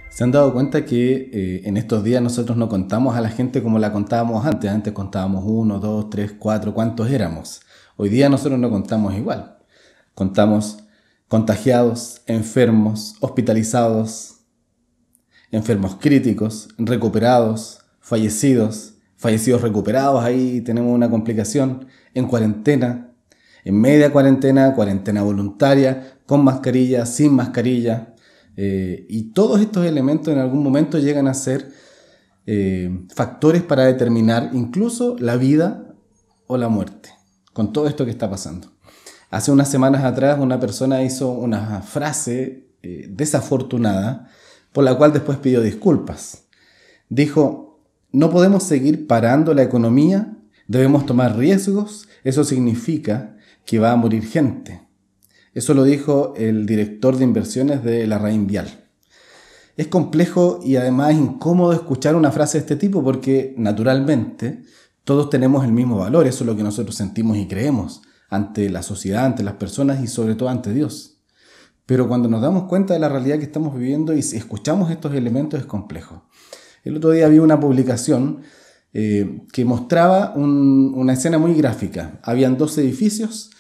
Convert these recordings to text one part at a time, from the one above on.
¿Se han dado cuenta que en estos días nosotros no contamos a la gente como la contábamos antes? Antes contábamos 1, 2, 3, 4, ¿cuántos éramos? Hoy día nosotros no contamos igual. Contamos contagiados, enfermos, hospitalizados, enfermos críticos, recuperados, fallecidos recuperados, ahí tenemos una complicación, en cuarentena, en media cuarentena, cuarentena voluntaria, con mascarilla, sin mascarilla. Y todos estos elementos en algún momento llegan a ser factores para determinar incluso la vida o la muerte, con todo esto que está pasando. Hace unas semanas atrás una persona hizo una frase desafortunada por la cual después pidió disculpas. Dijo: no podemos seguir parando la economía, debemos tomar riesgos, eso significa que va a morir gente. Eso lo dijo el director de inversiones de Larraín Vial. Es complejo y además incómodo escuchar una frase de este tipo porque, naturalmente, todos tenemos el mismo valor. Eso es lo que nosotros sentimos y creemos ante la sociedad, ante las personas y sobre todo ante Dios. Pero cuando nos damos cuenta de la realidad que estamos viviendo y escuchamos estos elementos es complejo. El otro día vi una publicación que mostraba una escena muy gráfica. Habían 2 edificios.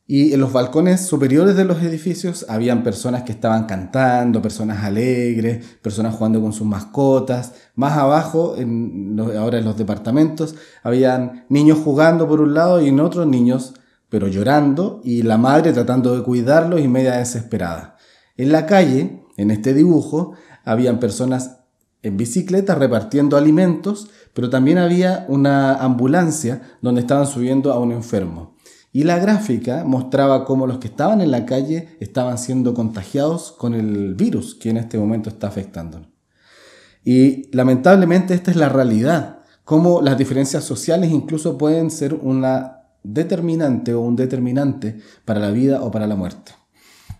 Y en los balcones superiores de los edificios habían personas que estaban cantando, personas alegres, personas jugando con sus mascotas. Más abajo, ahora en los departamentos, habían niños jugando por un lado y en otros niños, pero llorando, y la madre tratando de cuidarlos y media desesperada. En la calle, en este dibujo, habían personas en bicicleta repartiendo alimentos, pero también había una ambulancia donde estaban subiendo a un enfermo. Y la gráfica mostraba cómo los que estaban en la calle estaban siendo contagiados con el virus que en este momento está afectándonos. Y lamentablemente esta es la realidad, cómo las diferencias sociales incluso pueden ser una determinante o un determinante para la vida o para la muerte.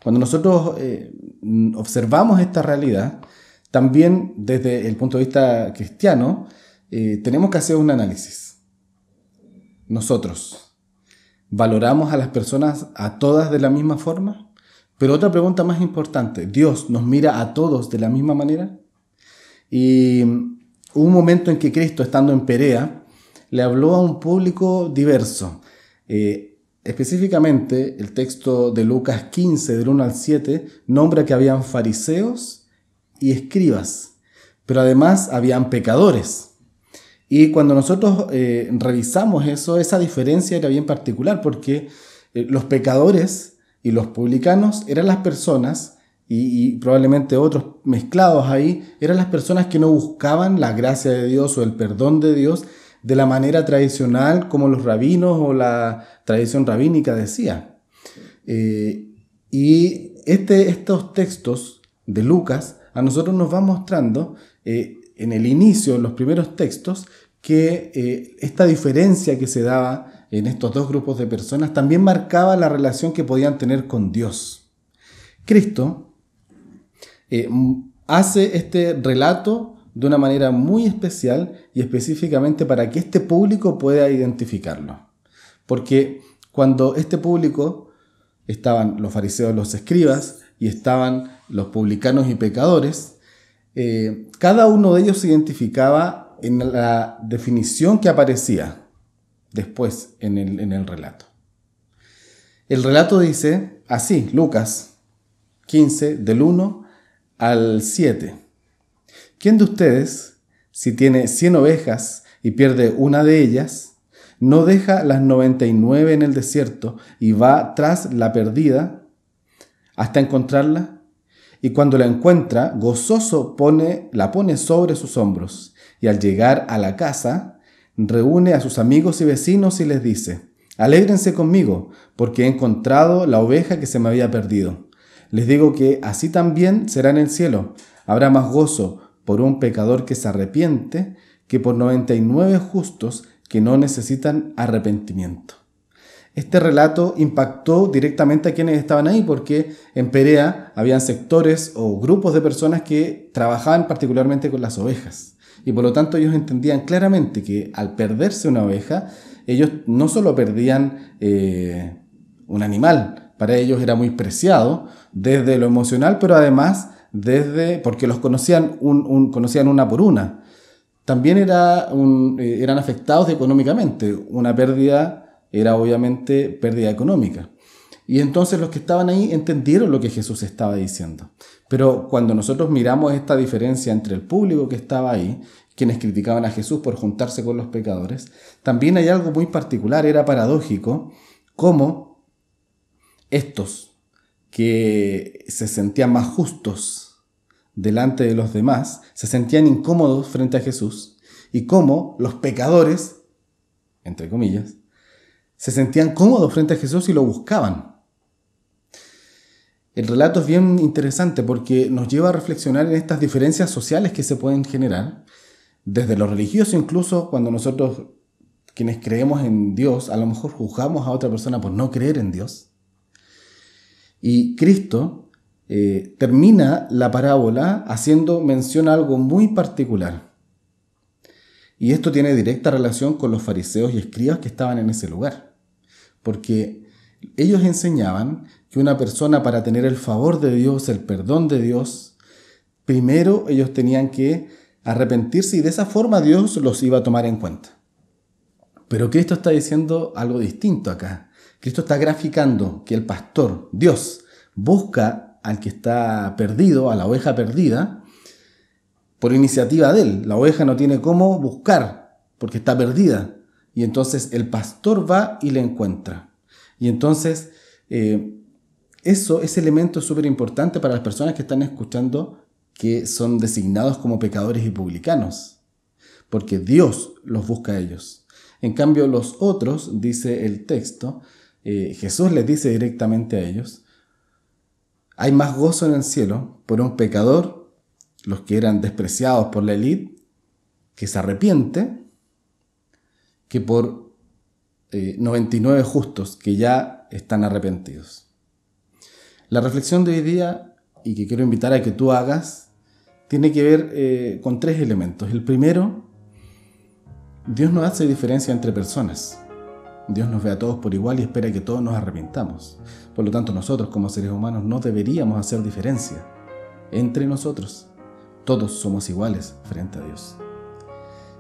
Cuando nosotros observamos esta realidad, también desde el punto de vista cristiano, tenemos que hacer un análisis. Nosotros ¿valoramos a las personas a todas de la misma forma? Pero otra pregunta más importante, ¿Dios nos mira a todos de la misma manera? Y hubo un momento en que Cristo, estando en Perea, le habló a un público diverso. Específicamente, el texto de Lucas 15, del 1 al 7, nombra que habían fariseos y escribas, pero además habían pecadores. Y cuando nosotros revisamos eso, esa diferencia era bien particular porque los pecadores y los publicanos eran las personas, y probablemente otros mezclados ahí, eran las personas que no buscaban la gracia de Dios o el perdón de Dios de la manera tradicional como los rabinos o la tradición rabínica decía. Y estos textos de Lucas a nosotros nos van mostrando en el inicio, en los primeros textos, que esta diferencia que se daba en estos 2 grupos de personas también marcaba la relación que podían tener con Dios. Cristo hace este relato de una manera muy especial y específicamente para que este público pueda identificarlo. Porque cuando este público, estaban los fariseos, los escribas, y estaban los publicanos y pecadores, cada uno de ellos se identificaba en la definición que aparecía después en el relato. El relato dice así, Lucas 15, del 1 al 7. ¿Quién de ustedes, si tiene 100 ovejas y pierde una de ellas, no deja las 99 en el desierto y va tras la perdida hasta encontrarla? Y cuando la encuentra, gozoso la pone sobre sus hombros, y al llegar a la casa, reúne a sus amigos y vecinos y les dice: alégrense conmigo, porque he encontrado la oveja que se me había perdido. Les digo que así también será en el cielo. Habrá más gozo por un pecador que se arrepiente que por 99 justos que no necesitan arrepentimiento. Este relato impactó directamente a quienes estaban ahí porque en Perea habían sectores o grupos de personas que trabajaban particularmente con las ovejas. Y por lo tanto ellos entendían claramente que al perderse una oveja, ellos no solo perdían un animal, para ellos era muy preciado desde lo emocional, pero además porque los conocían, conocían una por una. También eran afectados económicamente. Una pérdida era obviamente pérdida económica. Y entonces los que estaban ahí entendieron lo que Jesús estaba diciendo. Pero cuando nosotros miramos esta diferencia entre el público que estaba ahí, quienes criticaban a Jesús por juntarse con los pecadores, también hay algo muy particular, era paradójico, cómo estos que se sentían más justos delante de los demás, se sentían incómodos frente a Jesús, y cómo los pecadores, entre comillas, se sentían cómodos frente a Jesús y lo buscaban. El relato es bien interesante porque nos lleva a reflexionar en estas diferencias sociales que se pueden generar, desde lo religioso incluso, cuando nosotros, quienes creemos en Dios, a lo mejor juzgamos a otra persona por no creer en Dios. Y Cristo termina la parábola haciendo mención a algo muy particular. Y esto tiene directa relación con los fariseos y escribas que estaban en ese lugar. Porque ellos enseñaban que una persona, para tener el favor de Dios, el perdón de Dios, primero ellos tenían que arrepentirse y de esa forma Dios los iba a tomar en cuenta. Pero Cristo está diciendo algo distinto acá. Cristo está graficando que el pastor, Dios, busca al que está perdido, a la oveja perdida, por iniciativa de él. La oveja no tiene cómo buscar porque está perdida. Y entonces el pastor va y la encuentra. Y entonces ese elemento es súper importante para las personas que están escuchando, que son designados como pecadores y publicanos, porque Dios los busca a ellos. En cambio, los otros, dice el texto, Jesús les dice directamente a ellos, hay más gozo en el cielo por un pecador, los que eran despreciados por la élite, que se arrepiente, que por 99 justos que ya están arrepentidos. La reflexión de hoy día, y que quiero invitar a que tú hagas, tiene que ver con 3 elementos. El primero, Dios no hace diferencia entre personas. Dios nos ve a todos por igual y espera que todos nos arrepintamos. Por lo tanto, nosotros como seres humanos no deberíamos hacer diferencia entre nosotros. Todos somos iguales frente a Dios.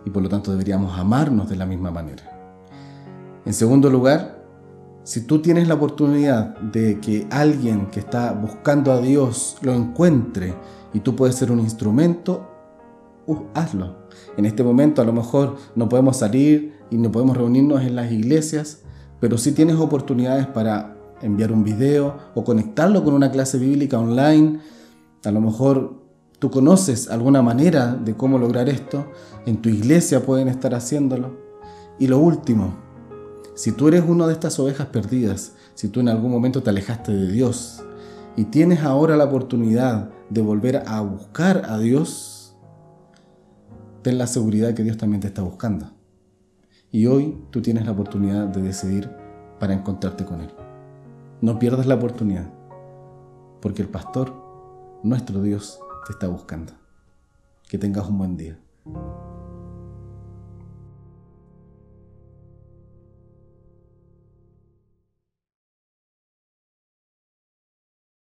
Y por lo tanto deberíamos amarnos de la misma manera. En segundo lugar, si tú tienes la oportunidad de que alguien que está buscando a Dios lo encuentre y tú puedes ser un instrumento, hazlo. En este momento a lo mejor no podemos salir y no podemos reunirnos en las iglesias, pero sí tienes oportunidades para enviar un video o conectarlo con una clase bíblica online. A lo mejor tú conoces alguna manera de cómo lograr esto. En tu iglesia pueden estar haciéndolo. Y lo último, si tú eres una de estas ovejas perdidas, si tú en algún momento te alejaste de Dios y tienes ahora la oportunidad de volver a buscar a Dios, ten la seguridad que Dios también te está buscando. Y hoy tú tienes la oportunidad de decidir para encontrarte con Él. No pierdas la oportunidad, porque el pastor, nuestro Dios, te está buscando. Que tengas un buen día.